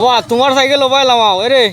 বাবা তোমার সাইকেল ওবাইলাম রে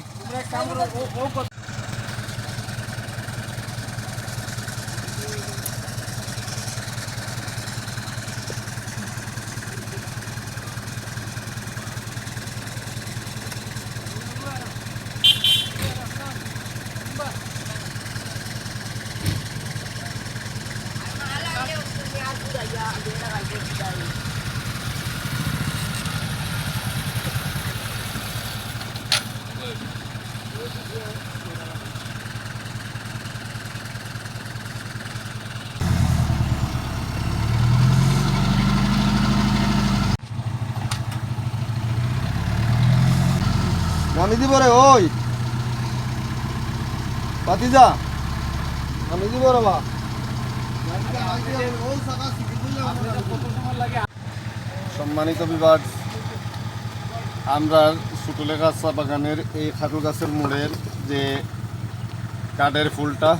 নামি দিব রে ওই পাতিজা নামি দিব রে বা সম্মানিত বিভাগ আমরা সুটুলেখা চা বাগানের এই খাটু গাছের মোড়ের যে কাঠের ফুলটা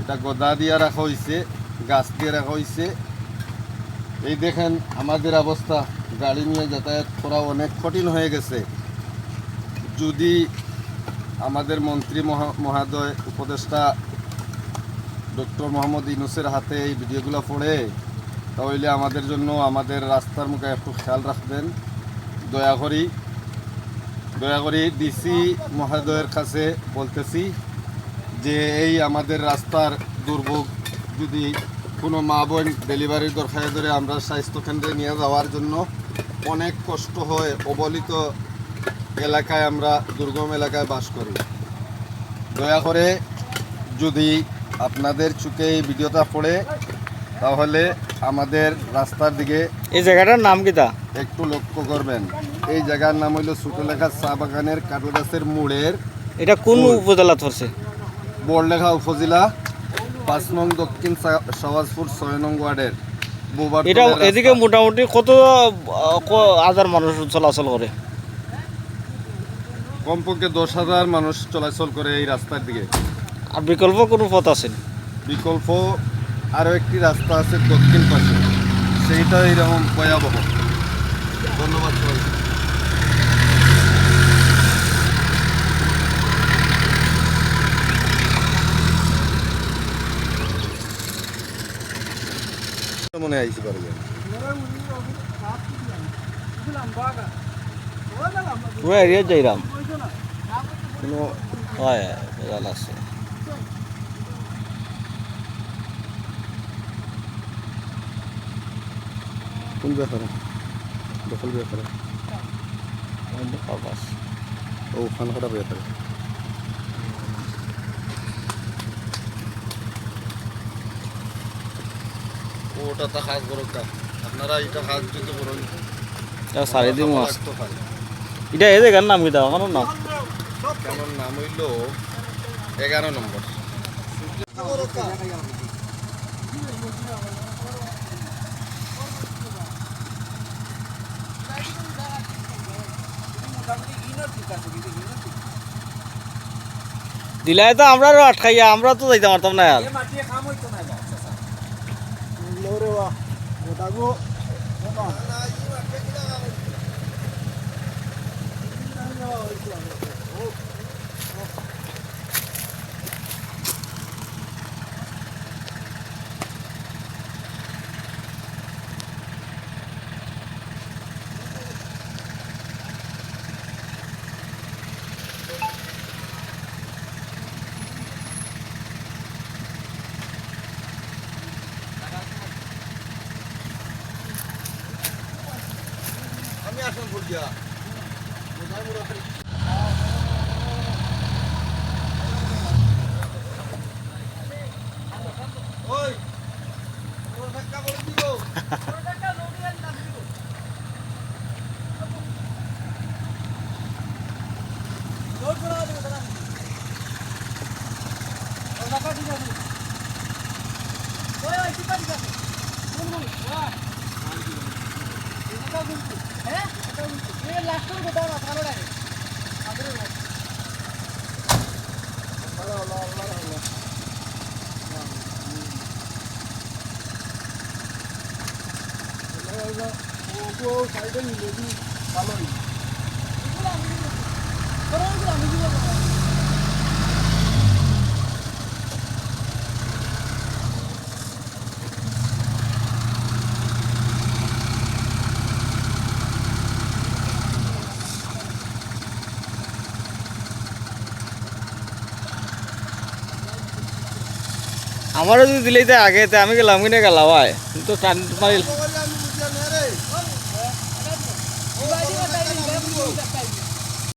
এটা গদা দিয়ে রাখা হয়েছে, গাছ দিয়ে রাখা হয়েছে। এই দেখেন আমাদের অবস্থা, গাড়ি নিয়ে যাতায়াত করা অনেক কঠিন হয়ে গেছে। যদি আমাদের মন্ত্রী মহোদয় উপদেষ্টা ডক্টর মোহাম্মদ ইউনূসের হাতে এই ভিডিওগুলো পড়ে তাহলে আমাদের জন্য আমাদের রাস্তার মুখে একটু খেয়াল রাখবেন। দয়া করি ডিসি মহোদয়ের কাছে বলতেছি যে এই আমাদের রাস্তার দুর্ভোগ, যদি কোনো মা বোন ডেলিভারির দরকার ধরে আমরা স্বাস্থ্যকেন্দ্রে নিয়ে যাওয়ার জন্য অনেক কষ্ট হয়। অবহেলিত এলাকায়, আমরা দুর্গম এলাকায় বাস করি। দয়া করে যদি আপনাদের চোখে এই ভিডিওটা পড়ে তাহলে আমাদের রাস্তার দিকে, এই জায়গাটার নাম কিতা একটু লক্ষ্য করবেন। এই জায়গার নাম হইল সুটুলেখা চা বাগানের কাটল গাছের মোড়ের। এটা কোন উপজেলা ধরছে? বড়লেখা উপজেলা ৫ নং দক্ষিণ সওয়াজপুর ৬ নং ওয়ার্ডের। এটা এদিকে মোটামুটি কত হাজার মানুষ চলাচল করে? কমপক্ষে ১০,০০০ মানুষ চলাচল করে এই রাস্তার দিকে। আর বিকল্প কোনো পথ আছে? বিকল্প আরও একটি রাস্তা আছে দক্ষিণ পাশে, সেইটা এইরকম ভয়াবহ। ধন্যবাদ সবাই। মনে আইসি পারবে পুরো এরিয়া যাইরাম কোনো হয় জাল আছে। কোন ব্যাপারে দখল ব্যাপারে ও খান কাটা ব্যাপারে ওটা তো কাজ করুক, আপনারা এটা কাজ যদি করুন সাড়ে দিন মাস এটা এই জায়গার নাম কিতা? আমার নাম কেমন নাম হইল 11 নম্বর। দিলাই তো আমরা আটকাইয়া, আমরা তো যাইতে পারতাম না। আর আমি আসুন ভুলিয়া সাইডে নিলে ভালোই আমারও যদি দিলেই তাই আগে তাই আমি গেলাম কিনে গেলাম ভাই তো 4 মাইল